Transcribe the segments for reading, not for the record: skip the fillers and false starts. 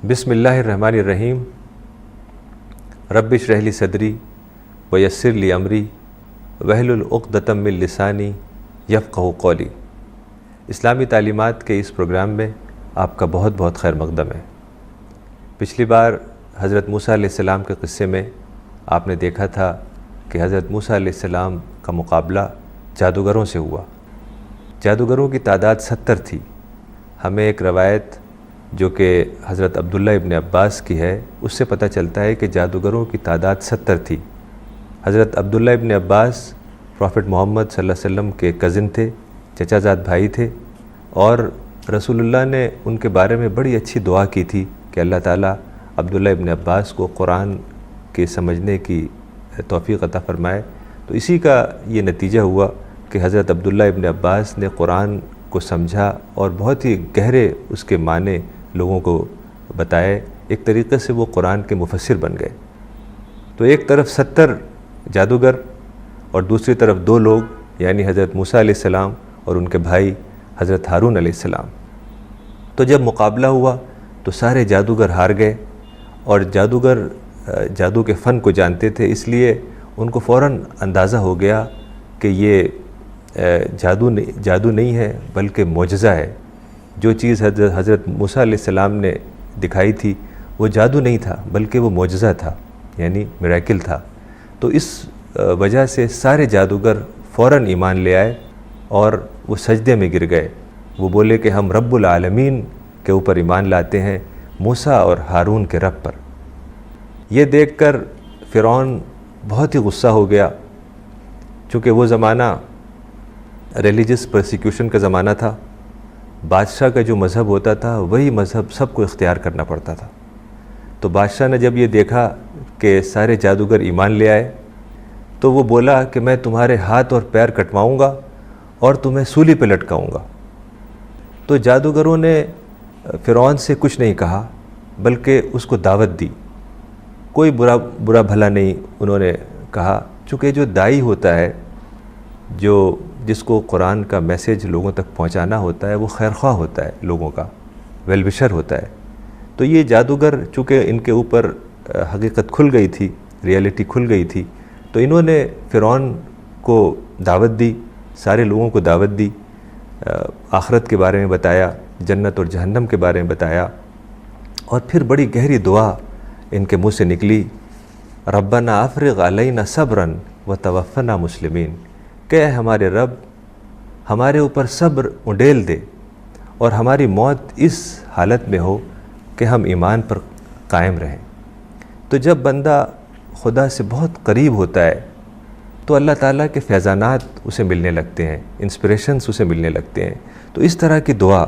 بسم اللہ الرحمن الرحیم رب اشرح لی صدری ویسر لی امری واحلل عقدۃ من لسانی یفقہوا قولی۔ اسلامی تعلیمات کے اس پروگرام میں آپ کا بہت بہت خیر مقدم ہے۔ پچھلی بار حضرت موسیٰ علیہ السلام کے قصے میں آپ نے دیکھا تھا کہ حضرت موسیٰ علیہ السلام کا مقابلہ جادوگروں سے ہوا۔ جادوگروں کی تعداد 70 تھی۔ ہمیں ایک روایت جو کہ حضرت عبداللہ ابن عباس کی ہے اس سے پتہ چلتا ہے کہ جادوگروں کی تعداد 70 تھی۔ حضرت عبداللہ ابن عباس پروفٹ محمد صلی اللہ علیہ وسلم کے کزن تھے، چچا زاد بھائی تھے، اور رسول اللہ نے ان کے بارے میں بڑی اچھی دعا کی تھی کہ اللہ تعالیٰ عبداللہ ابن عباس کو قرآن کے سمجھنے کی توفیق عطا فرمائے۔ تو اسی کا یہ نتیجہ ہوا کہ حضرت عبداللہ ابن عباس نے قرآن کو سمجھا اور بہت ہی گہرے اس کے معنی لوگوں کو بتائے۔ ایک طریقے سے وہ قرآن کے مفسر بن گئے۔ تو ایک طرف 70 جادوگر اور دوسری طرف 2 لوگ، یعنی حضرت موسیٰ علیہ السلام اور ان کے بھائی حضرت ہارون علیہ السلام۔ تو جب مقابلہ ہوا تو سارے جادوگر ہار گئے، اور جادوگر جادو کے فن کو جانتے تھے، اس لیے ان کو فوراً اندازہ ہو گیا کہ یہ جادو نہیں ہے بلکہ معجزہ ہے۔ جو چیز حضرت موسیٰ علیہ السلام نے دکھائی تھی وہ جادو نہیں تھا بلکہ وہ معجزہ تھا، یعنی میریکل تھا۔ تو اس وجہ سے سارے جادوگر فوراً ایمان لے آئے اور وہ سجدے میں گر گئے۔ وہ بولے کہ ہم رب العالمین کے اوپر ایمان لاتے ہیں، موسیٰ اور ہارون کے رب پر۔ یہ دیکھ کر فرعون بہت ہی غصہ ہو گیا، چونکہ وہ زمانہ ریلیجس پرسیکیوشن کا زمانہ تھا۔ بادشاہ کا جو مذہب ہوتا تھا وہی مذہب سب کو اختیار کرنا پڑتا تھا۔ تو بادشاہ نے جب یہ دیکھا کہ سارے جادوگر ایمان لے آئے تو وہ بولا کہ میں تمہارے ہاتھ اور پیر کٹواؤں گا اور تمہیں سولی پہ لٹکاؤں گا۔ تو جادوگروں نے فرعون سے کچھ نہیں کہا بلکہ اس کو دعوت دی۔ کوئی برا بھلا نہیں انہوں نے کہا، چونکہ جو داعی ہوتا ہے، جس کو قرآن کا میسیج لوگوں تک پہنچانا ہوتا ہے، وہ خیرخواہ ہوتا ہے، لوگوں کا ویل وشر ہوتا ہے۔ تو یہ جادوگر چونکہ ان کے اوپر حقیقت کھل گئی تھی، ریئلٹی کھل گئی تھی، تو انہوں نے فرعون کو دعوت دی، سارے لوگوں کو دعوت دی، آخرت کے بارے میں بتایا، جنت اور جہنم کے بارے میں بتایا، اور پھر بڑی گہری دعا ان کے منہ سے نکلی، ربنا افرغ علینا صبرا وتوفنا مسلمین، کہ اے ہمارے رب ہمارے اوپر صبر انڈیل دے اور ہماری موت اس حالت میں ہو کہ ہم ایمان پر قائم رہیں۔ تو جب بندہ خدا سے بہت قریب ہوتا ہے تو اللہ تعالیٰ کے فیضانات اسے ملنے لگتے ہیں، انسپریشنز اسے ملنے لگتے ہیں۔ تو اس طرح کی دعا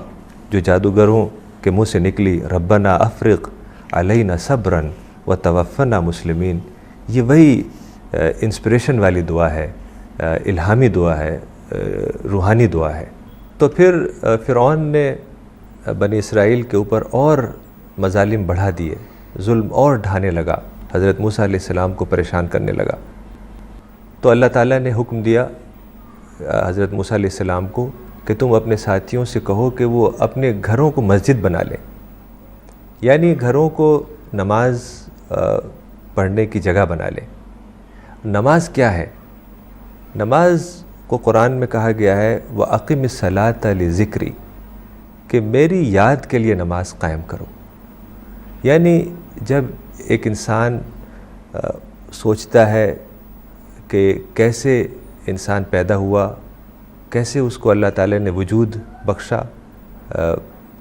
جو جادوگروں کے منہ سے نکلی، ربنا افرغ علینا صبرا وتوفنا مسلمین، یہ وہی انسپریشن والی دعا ہے، الہامی دعا ہے، روحانی دعا ہے۔ تو پھر فرعون نے بنی اسرائیل کے اوپر اور مظالم بڑھا دیے، ظلم اور ڈھانے لگا، حضرت موسیٰ علیہ السلام کو پریشان کرنے لگا۔ تو اللہ تعالیٰ نے حکم دیا حضرت موسیٰ علیہ السلام کو کہ تم اپنے ساتھیوں سے کہو کہ وہ اپنے گھروں کو مسجد بنا لیں، یعنی گھروں کو نماز پڑھنے کی جگہ بنا لیں۔ نماز کیا ہے؟ نماز کو قرآن میں کہا گیا ہے وَأَقِمِ الصَّلَاةَ لِذِكْرِي، کہ میری یاد کے لیے نماز قائم کرو۔ یعنی جب ایک انسان سوچتا ہے کہ کیسے انسان پیدا ہوا، کیسے اس کو اللہ تعالیٰ نے وجود بخشا،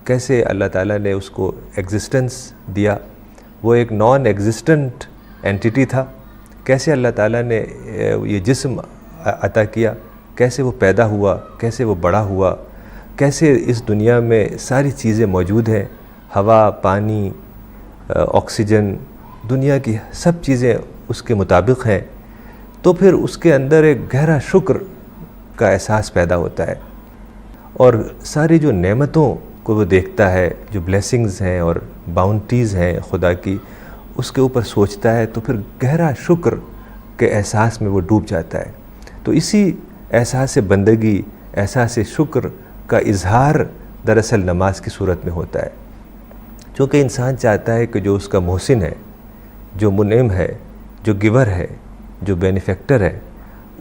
کیسے اللہ تعالیٰ نے اس کو ایگزسٹنس دیا، وہ ایک نان ایگزسٹنٹ اینٹیٹی تھا، کیسے اللہ تعالیٰ نے یہ جسم عطا کیا، کیسے وہ پیدا ہوا، کیسے وہ بڑا ہوا، کیسے اس دنیا میں ساری چیزیں موجود ہیں، ہوا، پانی، آکسیجن، دنیا کی سب چیزیں اس کے مطابق ہیں۔ تو پھر اس کے اندر ایک گہرا شکر کا احساس پیدا ہوتا ہے، اور ساری جو نعمتوں کو وہ دیکھتا ہے، جو بلیسنگز ہیں اور باؤنٹیز ہیں خدا کی، اس کے اوپر سوچتا ہے، تو پھر گہرا شکر کے احساس میں وہ ڈوب جاتا ہے۔ تو اسی احساس بندگی، احساس شکر کا اظہار دراصل نماز کی صورت میں ہوتا ہے۔ چونکہ انسان چاہتا ہے کہ جو اس کا محسن ہے، جو منعم ہے، جو گیور ہے، جو بینیفیکٹر ہے،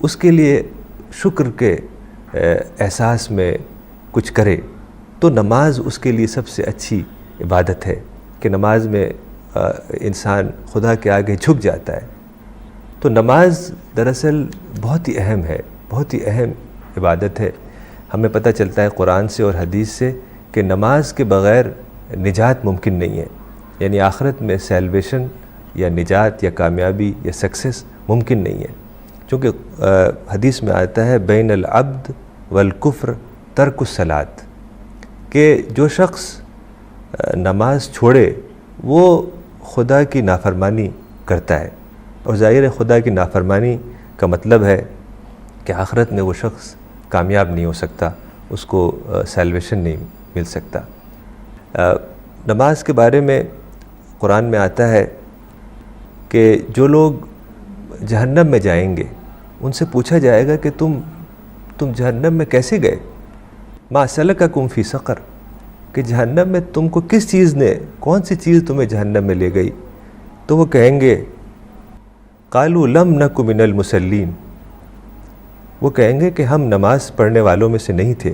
اس کے لیے شکر کے احساس میں کچھ کرے، تو نماز اس کے لیے سب سے اچھی عبادت ہے کہ نماز میں انسان خدا کے آگے جھک جاتا ہے۔ تو نماز دراصل بہت ہی اہم ہے، بہت ہی اہم عبادت ہے۔ ہمیں پتہ چلتا ہے قرآن سے اور حدیث سے کہ نماز کے بغیر نجات ممکن نہیں ہے، یعنی آخرت میں سیلویشن یا نجات یا کامیابی یا سکسیس ممکن نہیں ہے، چونکہ حدیث میں آتا ہے بین العبد والکفر ترک الصلاۃ، کہ جو شخص نماز چھوڑے وہ خدا کی نافرمانی کرتا ہے، اور ظاہر ہے خدا کی نافرمانی کا مطلب ہے کہ آخرت میں وہ شخص کامیاب نہیں ہو سکتا، اس کو سیلویشن نہیں مل سکتا۔ نماز کے بارے میں قرآن میں آتا ہے کہ جو لوگ جہنم میں جائیں گے ان سے پوچھا جائے گا کہ تم جہنم میں کیسے گئے؟ ما سلککم فی سقر، کہ جہنم میں تم کو کس چیز نے، کون سی چیز تمہیں جہنم میں لے گئی؟ تو وہ کہیں گے قالوا لم نک من المصلین، وہ کہیں گے کہ ہم نماز پڑھنے والوں میں سے نہیں تھے۔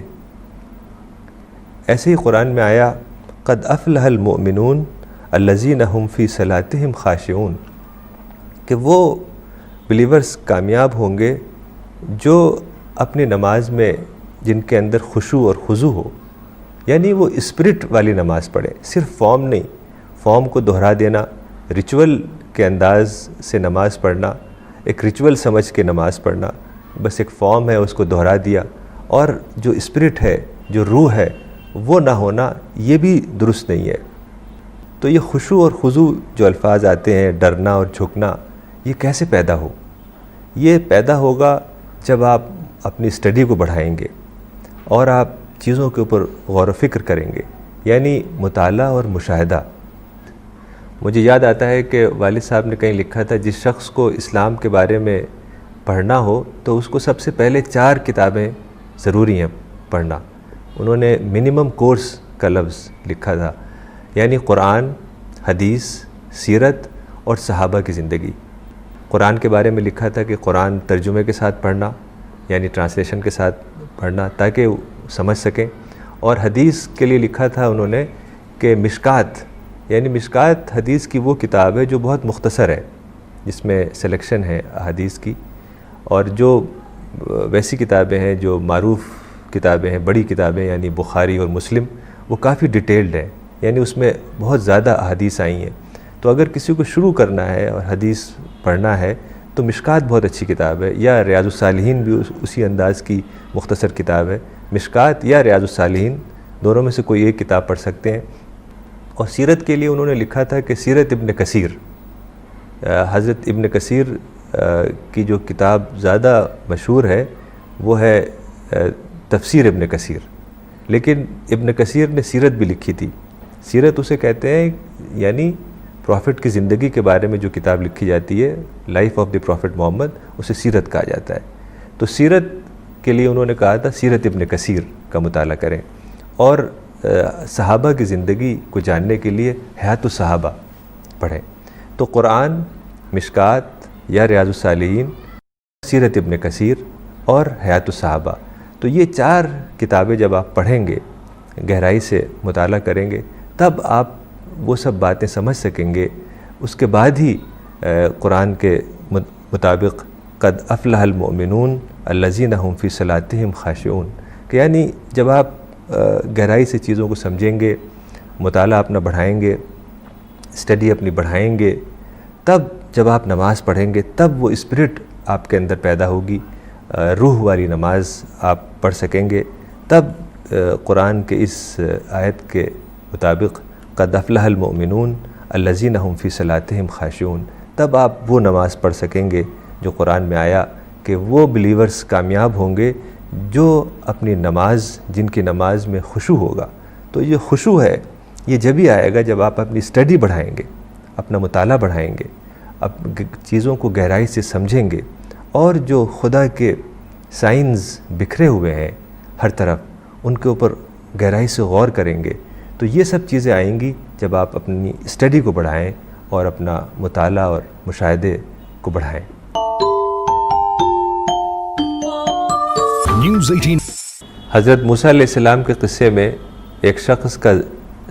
ایسے ہی قرآن میں آیا قد افلح المؤمنون الذین هم فی صلاتہم خاشعون، کہ وہ بلیورز کامیاب ہوں گے جو اپنی نماز میں جن کے اندر خشوع اور خضوع ہو، یعنی وہ اسپرٹ والی نماز پڑھے، صرف فارم نہیں، فارم کو دہرا دینا، ریچول کے انداز سے نماز پڑھنا، ایک ریچول سمجھ کے نماز پڑھنا، بس ایک فارم ہے اس کو دہرا دیا، اور جو اسپرٹ ہے، جو روح ہے، وہ نہ ہونا، یہ بھی درست نہیں ہے۔ تو یہ خشوع اور خضوع جو الفاظ آتے ہیں، ڈرنا اور جھکنا، یہ کیسے پیدا ہو؟ یہ پیدا ہوگا جب آپ اپنی اسٹڈی کو بڑھائیں گے اور آپ چیزوں کے اوپر غور و فکر کریں گے، یعنی مطالعہ اور مشاہدہ۔ مجھے یاد آتا ہے کہ والد صاحب نے کہیں لکھا تھا جس شخص کو اسلام کے بارے میں پڑھنا ہو تو اس کو سب سے پہلے 4 کتابیں ضروری ہیں پڑھنا۔ انہوں نے منیمم کورس کا لفظ لکھا تھا، یعنی قرآن، حدیث، سیرت اور صحابہ کی زندگی۔ قرآن کے بارے میں لکھا تھا کہ قرآن ترجمے کے ساتھ پڑھنا، یعنی ٹرانسلیشن کے ساتھ پڑھنا تاکہ سمجھ سکیں، اور حدیث کے لیے لکھا تھا انہوں نے کہ مشکات، یعنی مشکات حدیث کی وہ کتاب ہے جو بہت مختصر ہے، جس میں سلیکشن ہے حدیث کی، اور جو ویسی کتابیں ہیں جو معروف کتابیں ہیں، بڑی کتابیں یعنی بخاری اور مسلم، وہ کافی ڈیٹیلڈ ہیں، یعنی اس میں بہت زیادہ احادیث آئی ہیں۔ تو اگر کسی کو شروع کرنا ہے اور حدیث پڑھنا ہے تو مشکات بہت اچھی کتاب ہے، یا ریاض الصالحین بھی اسی انداز کی مختصر کتاب ہے۔ مشکات یا ریاض الصالحین دونوں میں سے کوئی ایک کتاب پڑھ سکتے ہیں۔ اور سیرت کے لیے انہوں نے لکھا تھا کہ سیرت ابن کثیر، حضرت ابن کثیر کی جو کتاب زیادہ مشہور ہے وہ ہے تفسیر ابن کثیر، لیکن ابن کثیر نے سیرت بھی لکھی تھی۔ سیرت اسے کہتے ہیں، یعنی پروفٹ کی زندگی کے بارے میں جو کتاب لکھی جاتی ہے، لائف آف دی پروفٹ محمد، اسے سیرت کہا جاتا ہے۔ تو سیرت کے لیے انہوں نے کہا تھا سیرت ابن کثیر کا مطالعہ کریں، اور صحابہ کی زندگی کو جاننے کے لیے حیات الصحابہ پڑھیں۔ تو قرآن، مشکات یا ریاض الصالحین، سیرت ابن کثیر اور حیات الصحابہ، تو یہ 4 کتابیں جب آپ پڑھیں گے، گہرائی سے مطالعہ کریں گے، تب آپ وہ سب باتیں سمجھ سکیں گے۔ اس کے بعد ہی قرآن کے مطابق قد افلح المؤمنون الذین هم فی صلاتہم خاشعون، کہ یعنی جب آپ گہرائی سے چیزوں کو سمجھیں گے، مطالعہ اپنا بڑھائیں گے، اسٹڈی اپنی بڑھائیں گے، تب جب آپ نماز پڑھیں گے تب وہ اسپرٹ آپ کے اندر پیدا ہوگی، روح والی نماز آپ پڑھ سکیں گے۔ تب قرآن کے اس آیت کے مطابق قد افلح المؤمنون الذین هم فی صلاتہم خاشعون، تب آپ وہ نماز پڑھ سکیں گے جو قرآن میں آیا کہ وہ بلیورز کامیاب ہوں گے جو اپنی نماز، جن کی نماز میں خشوع ہوگا۔ تو یہ خشوع ہے، یہ جبھی آئے گا جب آپ اپنی اسٹڈی بڑھائیں گے، اپنا مطالعہ بڑھائیں گے، چیزوں کو گہرائی سے سمجھیں گے، اور جو خدا کے سائنز بکھرے ہوئے ہیں ہر طرف، ان کے اوپر گہرائی سے غور کریں گے۔ تو یہ سب چیزیں آئیں گی جب آپ اپنی اسٹڈی کو بڑھائیں اور اپنا مطالعہ اور مشاہدے کو بڑھائیں۔ نیوز 18 حضرت موسیٰ علیہ السلام کے قصے میں ایک شخص کا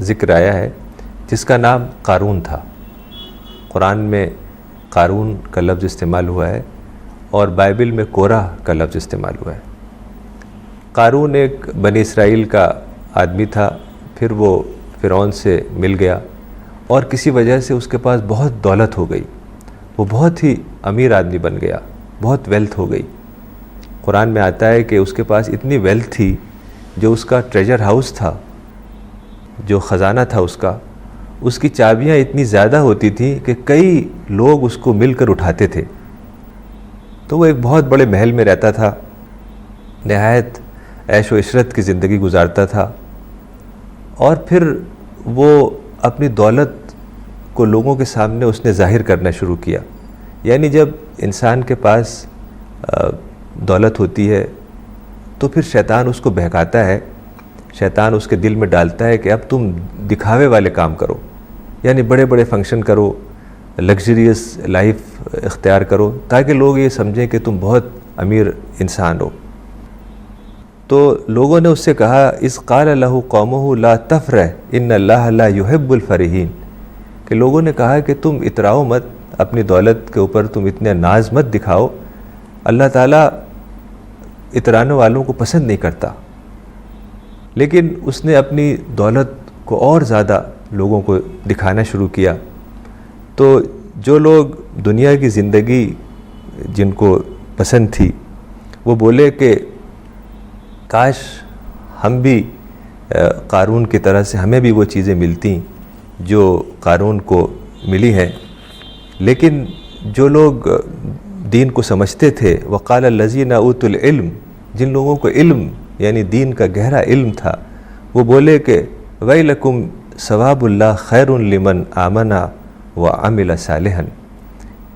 ذکر آیا ہے جس کا نام قارون تھا۔ قرآن میں قارون کا لفظ استعمال ہوا ہے اور بائبل میں کورہ کا لفظ استعمال ہوا ہے۔ قارون ایک بنی اسرائیل کا آدمی تھا، پھر وہ فرعون سے مل گیا اور کسی وجہ سے اس کے پاس بہت دولت ہو گئی، وہ بہت ہی امیر آدمی بن گیا، بہت ویلتھ ہو گئی۔ قرآن میں آتا ہے کہ اس کے پاس اتنی ویلتھ تھی، جو اس کا ٹریجر ہاؤس تھا، جو خزانہ تھا اس کی چابیاں اتنی زیادہ ہوتی تھیں کہ کئی لوگ اس کو مل کر اٹھاتے تھے۔ تو وہ ایک بہت بڑے محل میں رہتا تھا، نہایت عیش و عشرت کی زندگی گزارتا تھا، اور پھر وہ اپنی دولت کو لوگوں کے سامنے اس نے ظاہر کرنا شروع کیا۔ یعنی جب انسان کے پاس دولت ہوتی ہے تو پھر شیطان اس کو بہکاتا ہے، شیطان اس کے دل میں ڈالتا ہے کہ اب تم دکھاوے والے کام کرو، یعنی بڑے بڑے فنکشن کرو، لگژریس لائف اختیار کرو، تاکہ لوگ یہ سمجھیں کہ تم بہت امیر انسان ہو۔ تو لوگوں نے اس سے کہا، اذ قال لہ قومہ لا تفرح ان اللہ لا یحب الفرحین، کہ لوگوں نے کہا کہ تم اتراؤ مت، اپنی دولت کے اوپر تم اتنا ناز مت دکھاؤ، اللہ تعالیٰ اترانے والوں کو پسند نہیں کرتا۔ لیکن اس نے اپنی دولت کو اور زیادہ لوگوں کو دکھانا شروع کیا۔ تو جو لوگ دنیا کی زندگی جن کو پسند تھی، وہ بولے کہ کاش ہم بھی قارون کی طرح سے ہمیں بھی وہ چیزیں ملتی جو قارون کو ملی ہیں۔ لیکن جو لوگ دین کو سمجھتے تھے، وقال الذین اوتوا العلم، جن لوگوں کو علم یعنی دین کا گہرا علم تھا، وہ بولے کہ ویلکم ثواب اللہ خیر لمن آمن وعمل صالحا،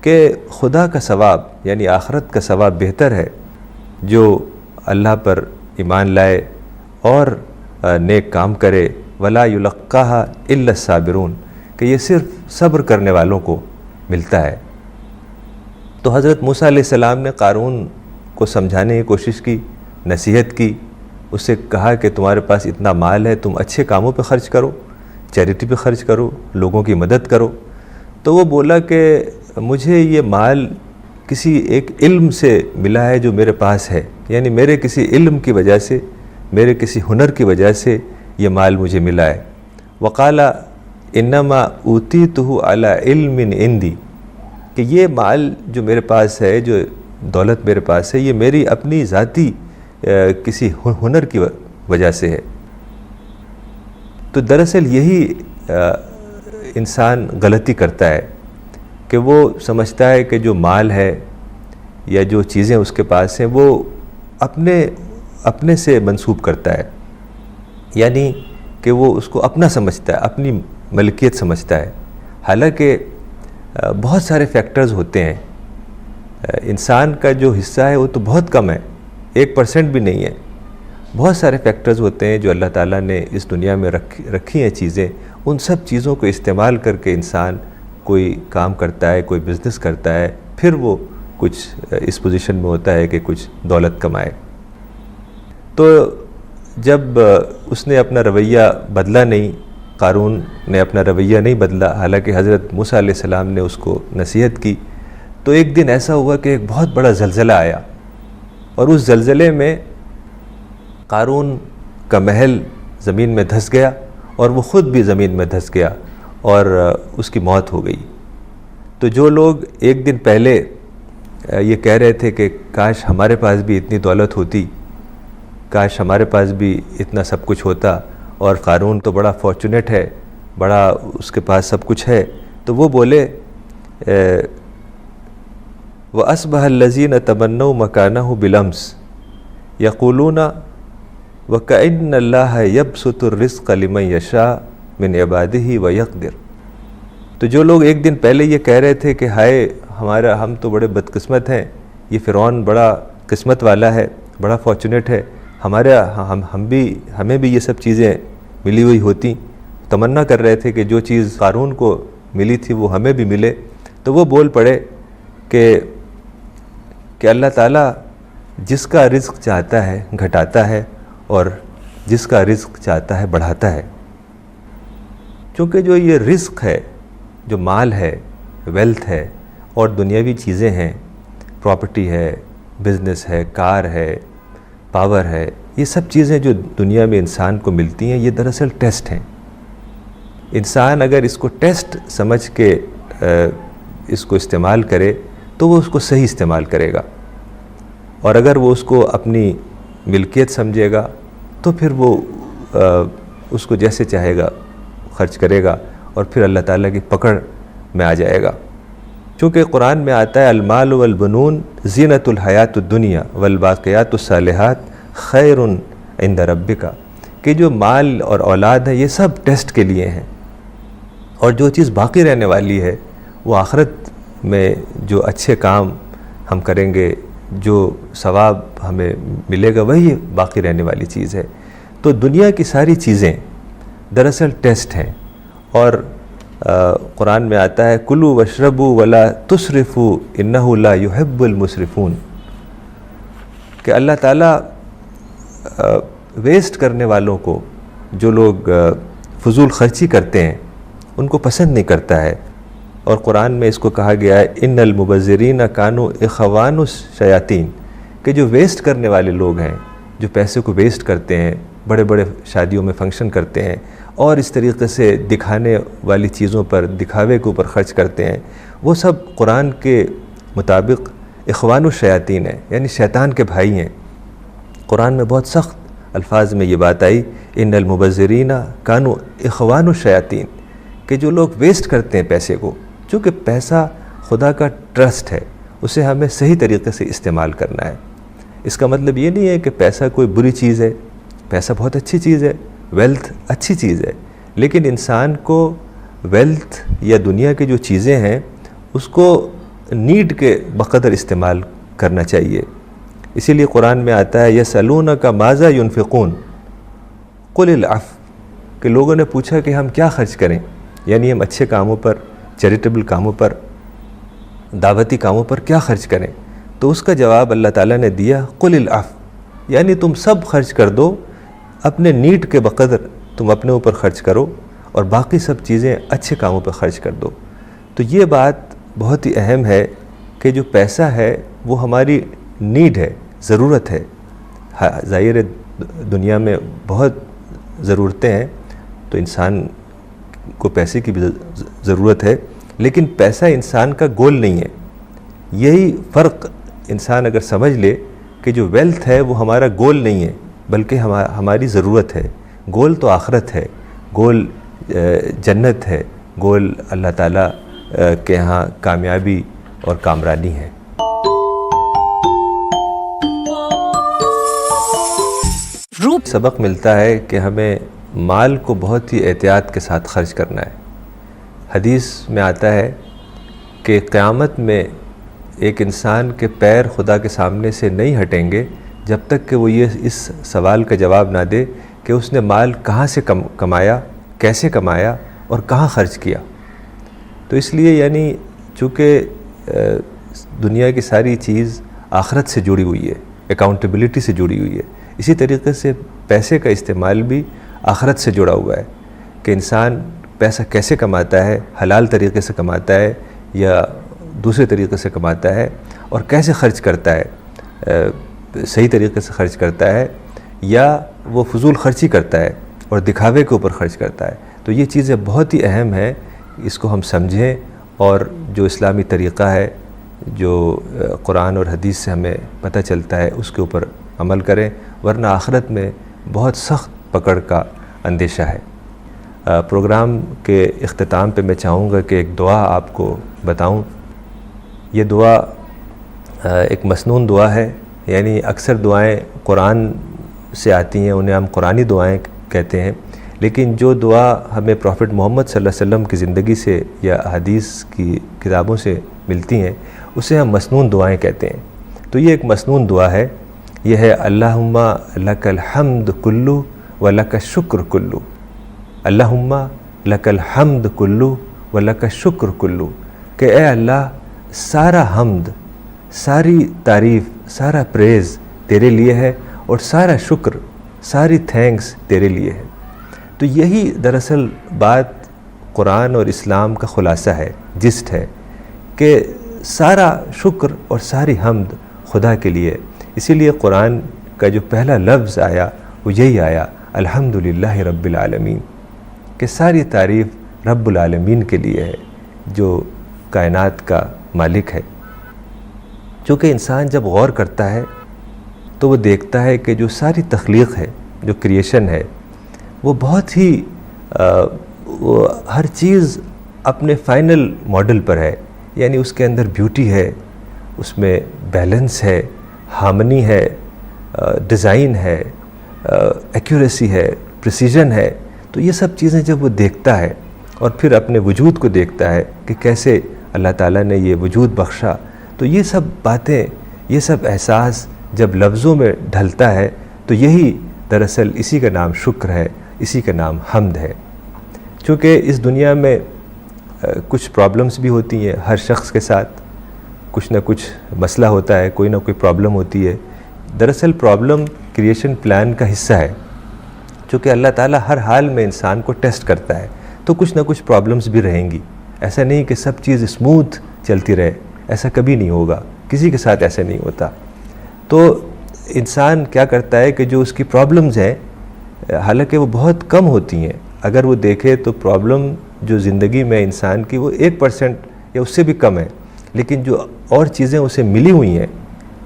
کہ خدا کا ثواب یعنی آخرت کا ثواب بہتر ہے جو اللہ پر ایمان لائے اور نیک کام کرے، ولا یلقاہا الا الصابرون، کہ یہ صرف صبر کرنے والوں کو ملتا ہے۔ تو حضرت موسیٰ علیہ السلام نے قارون کو سمجھانے کی کوشش کی، نصیحت کی، اس سے کہا کہ تمہارے پاس اتنا مال ہے، تم اچھے کاموں پہ خرچ کرو، چیریٹی پہ خرچ کرو، لوگوں کی مدد کرو۔ تو وہ بولا کہ مجھے یہ مال کسی ایک علم سے ملا ہے جو میرے پاس ہے، یعنی میرے کسی علم کی وجہ سے، میرے کسی ہنر کی وجہ سے یہ مال مجھے ملا ہے۔ وقال انما اوتیتہ علی علم عندی، کہ یہ مال جو میرے پاس ہے، جو دولت میرے پاس ہے، یہ میری اپنی ذاتی کسی ہنر کی وجہ سے ہے۔ تو دراصل یہی انسان غلطی کرتا ہے کہ وہ سمجھتا ہے کہ جو مال ہے یا جو چیزیں اس کے پاس ہیں وہ اپنے سے منسوب کرتا ہے، یعنی کہ وہ اس کو اپنا سمجھتا ہے، اپنی ملکیت سمجھتا ہے، حالانکہ بہت سارے فیکٹرز ہوتے ہیں۔ انسان کا جو حصہ ہے وہ تو بہت کم ہے، 1% بھی نہیں ہے۔ بہت سارے فیکٹرز ہوتے ہیں جو اللہ تعالیٰ نے اس دنیا میں رکھی ہیں چیزیں، ان سب چیزوں کو استعمال کر کے انسان کوئی کام کرتا ہے، کوئی بزنس کرتا ہے، پھر وہ کچھ اس پوزیشن میں ہوتا ہے کہ کچھ دولت کمائے۔ تو جب اس نے اپنا رویہ بدلا نہیں، قارون نے اپنا رویہ نہیں بدلا، حالانکہ حضرت موسیٰ علیہ السلام نے اس کو نصیحت کی، تو ایک دن ایسا ہوا کہ ایک بہت بڑا زلزلہ آیا، اور اس زلزلے میں قارون کا محل زمین میں دھس گیا اور وہ خود بھی زمین میں دھس گیا اور اس کی موت ہو گئی۔ تو جو لوگ ایک دن پہلے یہ کہہ رہے تھے کہ کاش ہمارے پاس بھی اتنی دولت ہوتی، کاش ہمارے پاس بھی اتنا سب کچھ ہوتا، اور قارون تو بڑا فارچونیٹ ہے، بڑا اس کے پاس سب کچھ ہے، تو وہ بولے وَأَصْبَحَ الَّذِينَ تَمَنَّوْا مَكَانَهُ بِالْأَمْسِ يَقُولُونَ وَكَأَنَّ اللَّهَ يَبْسُطُ الرِّزْقَ لِمَن يَشَاءُ مِنْ عِبَادِهِ وَيَقْدِرُ۔ تو جو لوگ ایک دن پہلے یہ کہہ رہے تھے کہ ہائے ہم تو بڑے بدقسمت ہیں، یہ فرعون بڑا قسمت والا ہے، بڑا فارچونیٹ ہے، ہمیں بھی یہ سب چیزیں ملی ہوئی ہوتی، تمنا کر رہے تھے کہ جو چیز قارون کو ملی تھی وہ ہمیں بھی ملے، تو وہ بول پڑے کہ اللہ تعالیٰ جس کا رزق چاہتا ہے گھٹاتا ہے اور جس کا رزق چاہتا ہے بڑھاتا ہے۔ چونکہ جو یہ رزق ہے، جو مال ہے، ویلتھ ہے اور دنیاوی چیزیں ہیں، پراپرٹی ہے، بزنس ہے، کار ہے، پاور ہے، یہ سب چیزیں جو دنیا میں انسان کو ملتی ہیں، یہ دراصل ٹیسٹ ہیں۔ انسان اگر اس کو ٹیسٹ سمجھ کے اس کو استعمال کرے تو وہ اس کو صحیح استعمال کرے گا، اور اگر وہ اس کو اپنی ملکیت سمجھے گا تو پھر وہ اس کو جیسے چاہے گا خرچ کرے گا اور پھر اللہ تعالیٰ کی پکڑ میں آ جائے گا۔ چونکہ قرآن میں آتا ہے المال والبنون زینت الحیات الدنیا والباقیات الصالحات خیر عند ربک، کہ جو مال اور اولاد ہے یہ سب ٹیسٹ کے لیے ہیں، اور جو چیز باقی رہنے والی ہے وہ آخرت میں جو اچھے کام ہم کریں گے، جو ثواب ہمیں ملے گا، وہی باقی رہنے والی چیز ہے۔ تو دنیا کی ساری چیزیں دراصل ٹیسٹ ہیں، اور قرآن میں آتا ہے کلوا واشربوا ولا تسرفوا انہ لا یحب المسرفون، کہ اللہ تعالیٰ ویسٹ کرنے والوں کو، جو لوگ فضول خرچی کرتے ہیں، ان کو پسند نہیں کرتا ہے۔ اور قرآن میں اس کو کہا گیا ہے ان المبذرین کانوا اخوان الشیاطین، کہ جو ویسٹ کرنے والے لوگ ہیں، جو پیسے کو ویسٹ کرتے ہیں، بڑے بڑے شادیوں میں فنکشن کرتے ہیں اور اس طریقے سے دکھانے والی چیزوں پر، دکھاوے کے اوپر خرچ کرتے ہیں، وہ سب قرآن کے مطابق اخوان الشیاطین ہیں، یعنی شیطان کے بھائی ہیں۔ قرآن میں بہت سخت الفاظ میں یہ بات آئی ان المبذرین کانوا اخوان الشیاطین، کہ جو لوگ ویسٹ کرتے ہیں پیسے کو، چونکہ پیسہ خدا کا ٹرسٹ ہے، اسے ہمیں صحیح طریقے سے استعمال کرنا ہے۔ اس کا مطلب یہ نہیں ہے کہ پیسہ کوئی بری چیز ہے، پیسہ بہت اچھی چیز ہے، ویلتھ اچھی چیز ہے، لیکن انسان کو ویلتھ یا دنیا کی جو چیزیں ہیں اس کو نیڈ کے بقدر استعمال کرنا چاہیے۔ اسی لیے قرآن میں آتا ہے یسألونک ماذا ينفقون قل العفو، کہ لوگوں نے پوچھا کہ ہم کیا خرچ کریں، یعنی ہم اچھے کاموں پر، چیریٹیبل کاموں پر، دعوتی کاموں پر کیا خرچ کریں، تو اس کا جواب اللہ تعالیٰ نے دیا قل العفو، یعنی تم سب خرچ کر دو، اپنے نیڈ کے بقدر تم اپنے اوپر خرچ کرو اور باقی سب چیزیں اچھے کاموں پر خرچ کر دو۔ تو یہ بات بہت ہی اہم ہے کہ جو پیسہ ہے وہ ہماری نیڈ ہے، ضرورت ہے۔ ظاہر دنیا میں بہت ضرورتیں ہیں تو انسان کو پیسے کی بھی ضرورت ہے، لیکن پیسہ انسان کا گول نہیں ہے۔ یہی فرق انسان اگر سمجھ لے کہ جو ویلتھ ہے وہ ہمارا گول نہیں ہے بلکہ ہماری ضرورت ہے، گول تو آخرت ہے، گول جنت ہے، گول اللہ تعالیٰ کے ہاں کامیابی اور کامرانی ہے۔ سبق ملتا ہے کہ ہمیں مال کو بہت ہی احتیاط کے ساتھ خرچ کرنا ہے۔ حدیث میں آتا ہے کہ قیامت میں ایک انسان کے پیر خدا کے سامنے سے نہیں ہٹیں گے جب تک کہ وہ اس سوال کا جواب نہ دے کہ اس نے مال کہاں سے کمایا، کیسے کمایا اور کہاں خرچ کیا۔ تو اس لیے یعنی چونکہ دنیا کی ساری چیز آخرت سے جڑی ہوئی ہے، اکاؤنٹیبلٹی سے جڑی ہوئی ہے، اسی طریقے سے پیسے کا استعمال بھی آخرت سے جڑا ہوا ہے کہ انسان پیسہ کیسے کماتا ہے، حلال طریقے سے کماتا ہے یا دوسرے طریقے سے کماتا ہے، اور کیسے خرچ کرتا ہے، صحیح طریقے سے خرچ کرتا ہے یا وہ فضول خرچی کرتا ہے اور دکھاوے کے اوپر خرچ کرتا ہے۔ تو یہ چیزیں بہت ہی اہم ہیں، اس کو ہم سمجھیں اور جو اسلامی طریقہ ہے، جو قرآن اور حدیث سے ہمیں پتہ چلتا ہے، اس کے اوپر عمل کریں، ورنہ آخرت میں بہت سخت پکڑ کا اندیشہ ہے۔ پروگرام کے اختتام پہ میں چاہوں گا کہ ایک دعا آپ کو بتاؤں۔ یہ دعا ایک مسنون دعا ہے، یعنی اکثر دعائیں قرآن سے آتی ہیں، انہیں ہم قرآنی دعائیں کہتے ہیں، لیکن جو دعا ہمیں پروفٹ محمد صلی اللہ علیہ وسلم کی زندگی سے یا حدیث کی کتابوں سے ملتی ہیں، اسے ہم مسنون دعائیں کہتے ہیں۔ تو یہ ایک مسنون دعا ہے، یہ ہے اللہم لک الحمد کلو و لک الشکر کلو۔ اللہم لک الحمد کلو و لک الشکر کلو، کہ اے اللہ سارا حمد، ساری تعریف، سارا پریز تیرے لیے ہے، اور سارا شکر، ساری تھینکس تیرے لیے ہے۔ تو یہی دراصل بات قرآن اور اسلام کا خلاصہ ہے، جسٹ ہے، کہ سارا شکر اور ساری حمد خدا کے لیے۔ اسی لیے قرآن کا جو پہلا لفظ آیا وہ یہی آیا، الحمدللہ رب العالمین، کہ ساری تعریف رب العالمین کے لیے ہے جو کائنات کا مالک ہے۔ چونکہ انسان جب غور کرتا ہے تو وہ دیکھتا ہے کہ جو ساری تخلیق ہے، جو کریشن ہے، وہ بہت ہی وہ ہر چیز اپنے فائنل ماڈل پر ہے، یعنی اس کے اندر بیوٹی ہے، اس میں بیلنس ہے، ہارمنی ہے، ڈیزائن ہے، ایکوریسی ہے، پریسیجن ہے۔ تو یہ سب چیزیں جب وہ دیکھتا ہے اور پھر اپنے وجود کو دیکھتا ہے کہ کیسے اللہ تعالیٰ نے یہ وجود بخشا، تو یہ سب باتیں، یہ سب احساس جب لفظوں میں ڈھلتا ہے تو یہی دراصل اسی کا نام شکر ہے، اسی کا نام حمد ہے۔ چونکہ اس دنیا میں کچھ پرابلمز بھی ہوتی ہیں، ہر شخص کے ساتھ کچھ نہ کچھ مسئلہ ہوتا ہے، کوئی نہ کوئی پرابلم ہوتی ہے۔ دراصل پرابلم کریشن پلان کا حصہ ہے، چونکہ اللہ تعالیٰ ہر حال میں انسان کو ٹیسٹ کرتا ہے، تو کچھ نہ کچھ پرابلمز بھی رہیں گی۔ ایسا نہیں کہ سب چیز اسموتھ چلتی رہے، ایسا کبھی نہیں ہوگا، کسی کے ساتھ ایسا نہیں ہوتا۔ تو انسان کیا کرتا ہے کہ جو اس کی پرابلمز ہیں، حالانکہ وہ بہت کم ہوتی ہیں، اگر وہ دیکھے تو پرابلم جو زندگی میں انسان کی وہ 1% یا اس سے بھی کم ہے، لیکن جو اور چیزیں اسے ملی ہوئی ہیں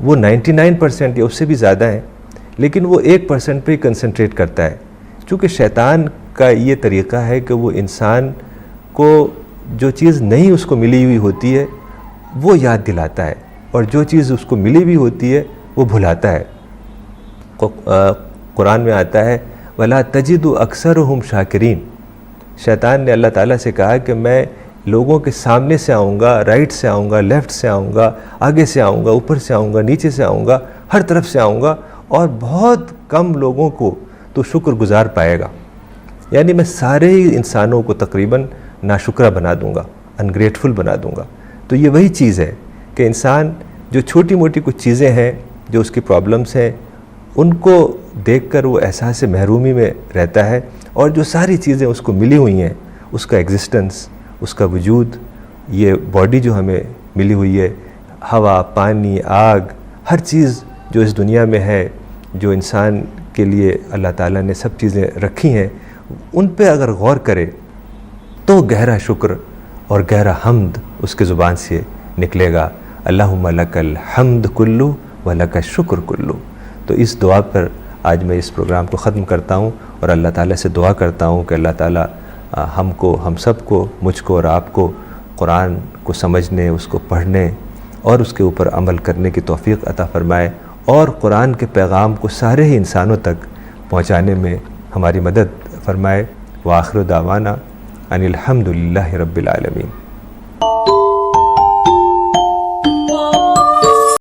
وہ 99% یا اس سے بھی زیادہ ہیں، لیکن وہ 1% پہ ہی کنسنٹریٹ کرتا ہے۔ چونکہ شیطان کا یہ طریقہ ہے کہ وہ انسان کو جو چیز نہیں اس کو ملی ہوئی ہوتی ہے وہ یاد دلاتا ہے، اور جو چیز اس کو ملی ہوئی ہوتی ہے وہ بھلاتا ہے۔ قرآن میں آتا ہے وَلَا تَجِدُ أَكْثَرُهُمْ شَاكِرِينَ، شیطان نے اللہ تعالیٰ سے کہا کہ میں لوگوں کے سامنے سے آؤں گا، رائٹ سے آؤں گا، لیفٹ سے آؤں گا، آگے سے آؤں گا، اوپر سے آؤں گا، نیچے سے آؤں گا، ہر طرف سے آؤں گا، اور بہت کم لوگوں کو تو شکر گزار پائے گا، یعنی میں سارے ہی انسانوں کو تقریباً ناشکرہ بنا دوں گا، انگریٹفل بنا دوں گا۔ تو یہ وہی چیز ہے کہ انسان جو چھوٹی موٹی کچھ چیزیں ہیں جو اس کی پرابلمس ہیں، ان کو دیکھ کر وہ احساس محرومی میں رہتا ہے، اور جو ساری چیزیں اس کو ملی ہوئی ہیں، اس کا ایگزسٹنس، اس کا وجود، یہ باڈی جو ہمیں ملی ہوئی ہے، ہوا، پانی، آگ، ہر چیز جو اس دنیا میں ہے، جو انسان کے لیے اللہ تعالیٰ نے سب چیزیں رکھی ہیں، ان پہ اگر غور کرے تو گہرا شکر اور گہرا حمد اس کے زبان سے نکلے گا، اللہم لک الحمد کلو و لک الشکر کلو۔ تو اس دعا پر آج میں اس پروگرام کو ختم کرتا ہوں، اور اللہ تعالیٰ سے دعا کرتا ہوں کہ اللہ تعالیٰ ہم سب کو، مجھ کو اور آپ کو قرآن کو سمجھنے، اس کو پڑھنے اور اس کے اوپر عمل کرنے کی توفیق عطا فرمائے، اور قرآن کے پیغام کو سارے ہی انسانوں تک پہنچانے میں ہماری مدد فرمائے۔ وآخر دعوانا ان الحمد للہ رب العالمین۔